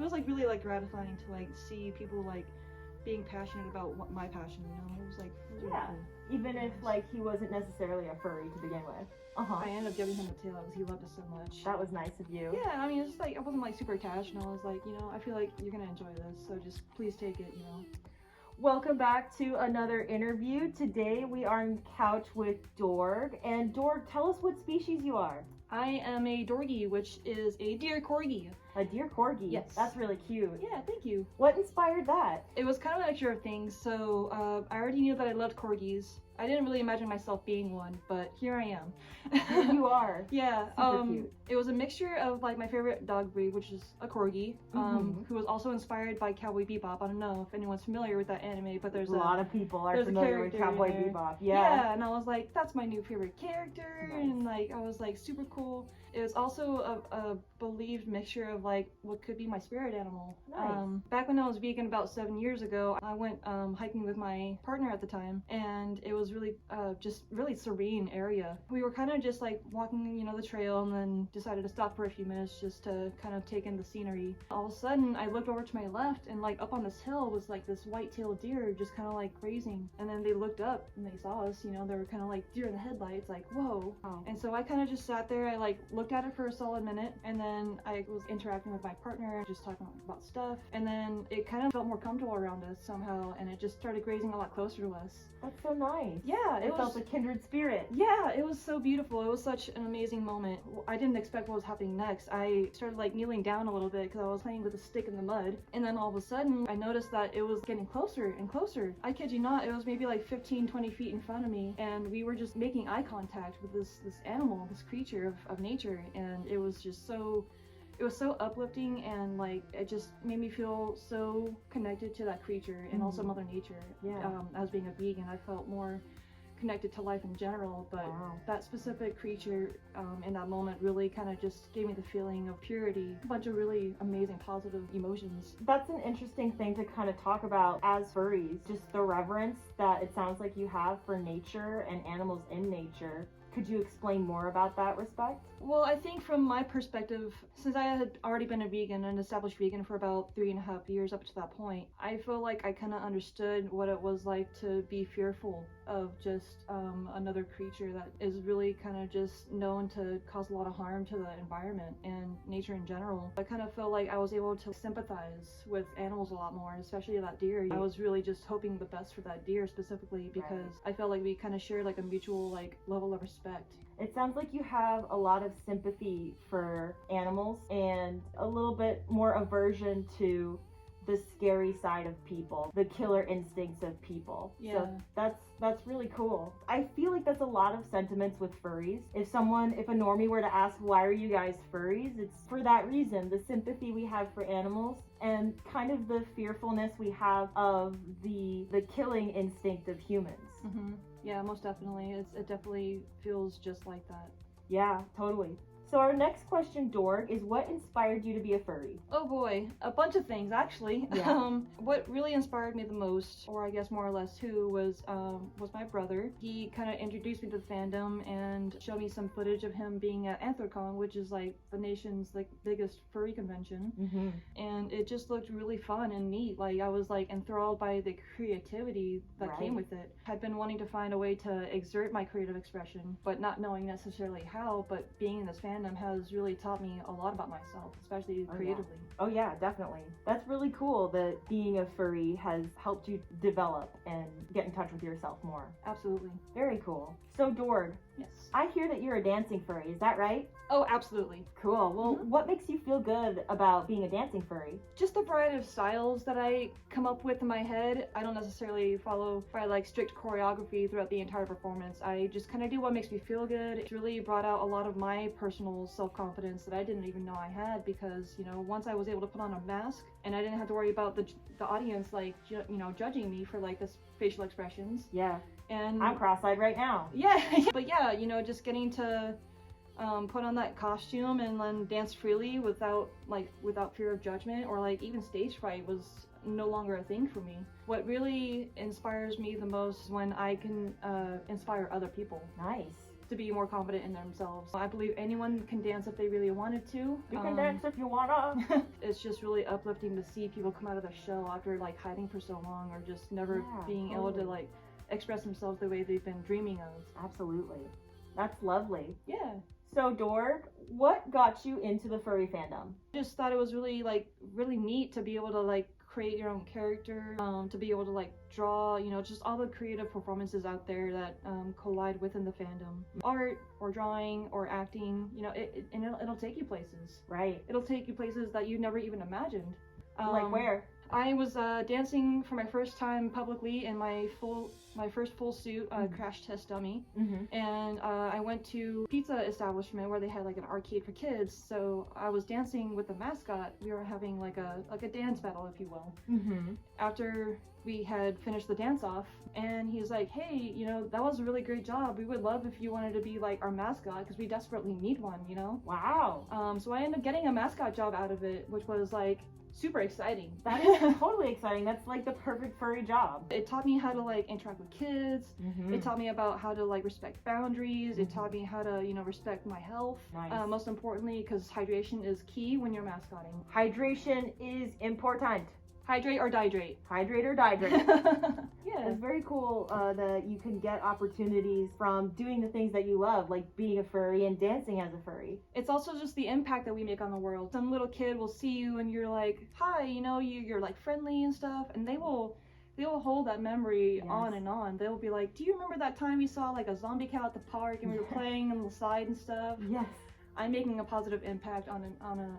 it was like really like gratifying to like see people like being passionate about what my passion, you know. It was like really cool. Even if like he wasn't necessarily a furry to begin with. I ended up giving him a tail because he loved it so much. That was nice of you. Yeah, I mean, it's just like I wasn't like super attached, and I was like, you know, I feel like you're gonna enjoy this, so just please take it, you know. Welcome back to another interview. Today we are on couch with Dorg. And Dorg, tell us what species you are. I am a Dorgie, which is a deer corgi. A deer corgi? Yes. That's really cute. Yeah, thank you. What inspired that? It was kind of a mixture of things. So I already knew that I loved corgis. I didn't really imagine myself being one, but here I am. Here you are. Yeah. Super cute. It was a mixture of like my favorite dog breed, which is a corgi, who was also inspired by Cowboy Bebop. I don't know if anyone's familiar with that anime, but there's a lot of people are familiar with Cowboy Bebop. Yeah, and I was like, that's my new favorite character, and like I was like super cool. It was also a believed mixture of like what could be my spirit animal. Nice. Back when I was vegan about 7 years ago, I went hiking with my partner at the time, and it was really just really serene area. We were kind of just like walking, you know, the trail, and then decided to stop for a few minutes just to kind of take in the scenery. All of a sudden, I looked over to my left, and like up on this hill was like this white-tailed deer just kind of like grazing. And then they looked up and they saw us, you know, they were kind of like deer in the headlights, like whoa. Oh. And so I kind of just sat there. I like looked at it for a solid minute, and then I was interacting with my partner, just talking about stuff, and then it kind of felt more comfortable around us somehow, and it just started grazing a lot closer to us. That's so nice. Yeah, it felt a kindred spirit. Yeah, it was so beautiful. It was such an amazing moment. I didn't expect what was happening next. I started like kneeling down a little bit because I was playing with a stick in the mud, and then all of a sudden I noticed that it was getting closer and closer. I kid you not, it was maybe like 15-20 feet in front of me, and we were just making eye contact with this animal, this creature of nature, and it was just so uplifting, and like it just made me feel so connected to that creature and also Mother Nature. As being a vegan, I felt more connected to life in general, but that specific creature in that moment really kind of just gave me the feeling of purity, a bunch of really amazing positive emotions. That's an interesting thing to kind of talk about as furries, just the reverence that it sounds like you have for nature and animals in nature. Could you explain more about that respect? Well, I think from my perspective, since I had already been a vegan, an established vegan for about 3.5 years up to that point, I feel like I kind of understood what it was like to be fearful of just another creature that is really kind of just known to cause a lot of harm to the environment and nature in general. I kind of felt like I was able to sympathize with animals a lot more, especially that deer. I was really just hoping the best for that deer specifically because I felt like we kind of shared like a mutual like level of respect. It sounds like you have a lot of sympathy for animals and a little bit more aversion to the scary side of people, the killer instincts of people. Yeah. So that's really cool. I feel like that's a lot of sentiments with furries. If a normie were to ask, why are you guys furries? It's for that reason, the sympathy we have for animals and kind of the fearfulness we have of the killing instinct of humans. Yeah, most definitely. It definitely feels just like that. Yeah, totally. So our next question, Dorg, is what inspired you to be a furry? Oh boy, a bunch of things actually. Yeah. What really inspired me the most, or I guess more or less who, was my brother. He kind of introduced me to the fandom and showed me some footage of him being at Anthrocon, which is like the nation's like biggest furry convention. And it just looked really fun and neat. Like I was like enthralled by the creativity that came with it. I'd been wanting to find a way to exert my creative expression, but not knowing necessarily how, but being in this fandom has really taught me a lot about myself, especially creatively. Oh yeah, definitely. That's really cool that being a furry has helped you develop and get in touch with yourself more. Absolutely. Very cool. So Dorg, yes, I hear that you're a dancing furry, is that right? Oh, absolutely. Cool. Well, what makes you feel good about being a dancing furry? Just the variety of styles that I come up with in my head. I don't necessarily follow by like strict choreography throughout the entire performance. I just kind of do what makes me feel good. It's really brought out a lot of my personal self-confidence that I didn't even know I had, because, you know, once I was able to put on a mask and I didn't have to worry about the audience like, you know, judging me for like this facial expressions. Yeah. And I'm cross-eyed right now. Yeah. But yeah, you know, just getting to put on that costume and then dance freely without fear of judgment or like even stage fright was no longer a thing for me. What really inspires me the most is when I can inspire other people. Nice. to be more confident in themselves. I believe anyone can dance if they really wanted to. You can dance if you wanna. It's just really uplifting to see people come out of their shell after like hiding for so long, or just never being able to like express themselves the way they've been dreaming of. Absolutely. That's lovely. Yeah. So Dorg, what got you into the furry fandom? Just thought it was really neat to be able to like create your own character, to be able to like draw, you know, just all the creative performances out there that collide within the fandom. Art or drawing or acting, you know, it'll take you places. Right. It'll take you places that you never even imagined. Like where? I was dancing for my first time publicly in my first full suit, crash test dummy, and I went to a pizza establishment where they had like an arcade for kids. So I was dancing with the mascot. We were having like a dance battle, if you will. After we had finished the dance off, and he's like, "Hey, you know, that was a really great job. We would love if you wanted to be like our mascot because we desperately need one, you know." Wow. So I ended up getting a mascot job out of it, which was like super exciting. That is totally exciting. That's like the perfect furry job. It taught me how to like interact with kids. It taught me about how to like respect boundaries. It taught me how to, you know, respect my health. Nice. Most importantly, because hydration is key when you're mascotting. Hydration is important. Hydrate or dihydrate. Hydrate or dihydrate. Yeah. It's very cool that you can get opportunities from doing the things that you love, like being a furry and dancing as a furry. It's also just the impact that we make on the world. Some little kid will see you and you're like, "Hi," you know, you're like friendly and stuff, and they will hold that memory on and on. They'll be like, "Do you remember that time we saw like a zombie cow at the park and we were playing on the slide and stuff?" Yes. I'm making a positive impact on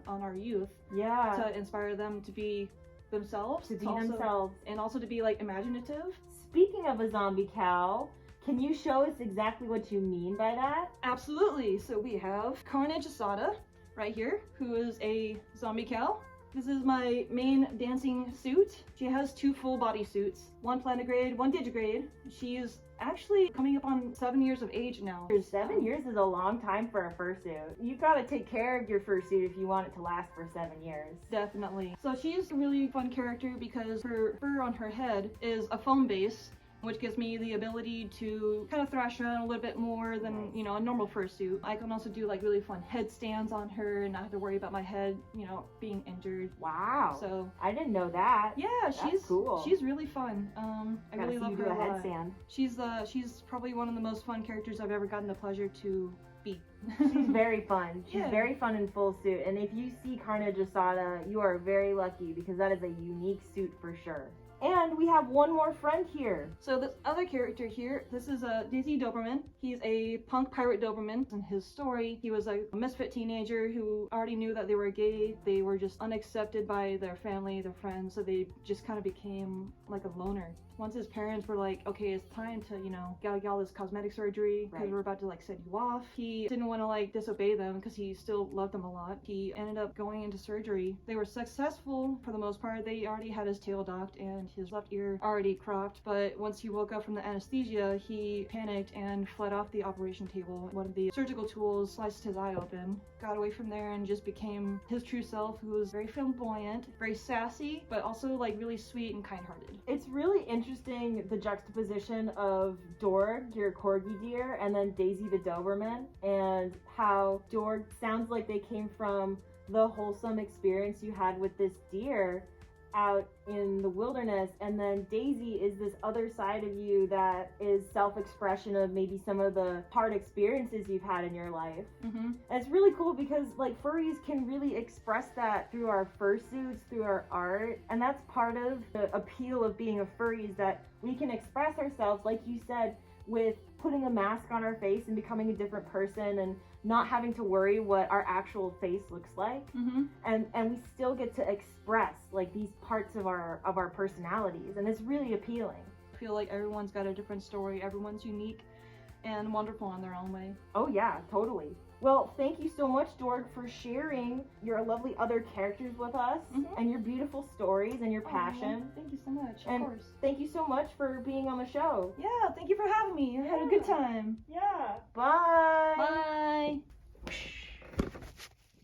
our youth. Yeah. To inspire them to be themselves. Themselves. And also to be like imaginative. Speaking of a zombie cow, can you show us exactly what you mean by that? Absolutely. So we have Carnage Asada right here, who is a zombie cow. This is my main dancing suit. She has 2 full body suits, 1 plantigrade, 1 digigrade. She's actually coming up on 7 years of age now. 7 years is a long time for a fursuit. You gotta take care of your fursuit if you want it to last for 7 years. Definitely. So she's a really fun character because her fur on her head is a foam base, which gives me the ability to kind of thrash around a little bit more than, you know, a normal fursuit. I can also do like really fun headstands on her and not have to worry about my head, you know, being injured. Wow. So I didn't know that. Yeah, she's cool. She's really fun. I really love her a lot. Headstand. She's probably one of the most fun characters I've ever gotten the pleasure to be. She's very fun. She's very fun in full suit. And if you see Carnage Asada, you are very lucky because that is a unique suit for sure. And we have one more friend here. So this other character here, this is Daisy Doberman. He's a punk pirate Doberman. In his story, he was a misfit teenager who already knew that they were gay. They were just unaccepted by their family, their friends, so they just kind of became like a loner. Once his parents were like, "Okay, it's time to, you know, get all this cosmetic surgery because we're about to like set you off," he didn't want to like disobey them because he still loved them a lot. He ended up going into surgery. They were successful for the most part. They already had his tail docked and his left ear already cropped, but once he woke up from the anesthesia, he panicked and fled off the operation table. One of the surgical tools sliced his eye open, got away from there, and just became his true self, who was very flamboyant, very sassy, but also like really sweet and kind-hearted. It's really interesting the juxtaposition of Dorg, your CorgiDeer, and then Daisy the Doberman, and how Dorg sounds like they came from the wholesome experience you had with this deer out in the wilderness, and then Daisy is this other side of you that is self-expression of maybe some of the hard experiences you've had in your life. And it's really cool because like furries can really express that through our fursuits, through our art, and that's part of the appeal of being a furry, is that we can express ourselves, like you said, with putting a mask on our face and becoming a different person and not having to worry what our actual face looks like. And we still get to express like these parts of our personalities, and it's really appealing. I feel like everyone's got a different story. Everyone's unique and wonderful in their own way. Oh yeah, totally. Well, thank you so much, Dorg, for sharing your lovely other characters with us and your beautiful stories and your passion. Thank you so much. And of course. Thank you so much for being on the show. Yeah, thank you for having me. I had a good time. Yeah. Bye. Bye.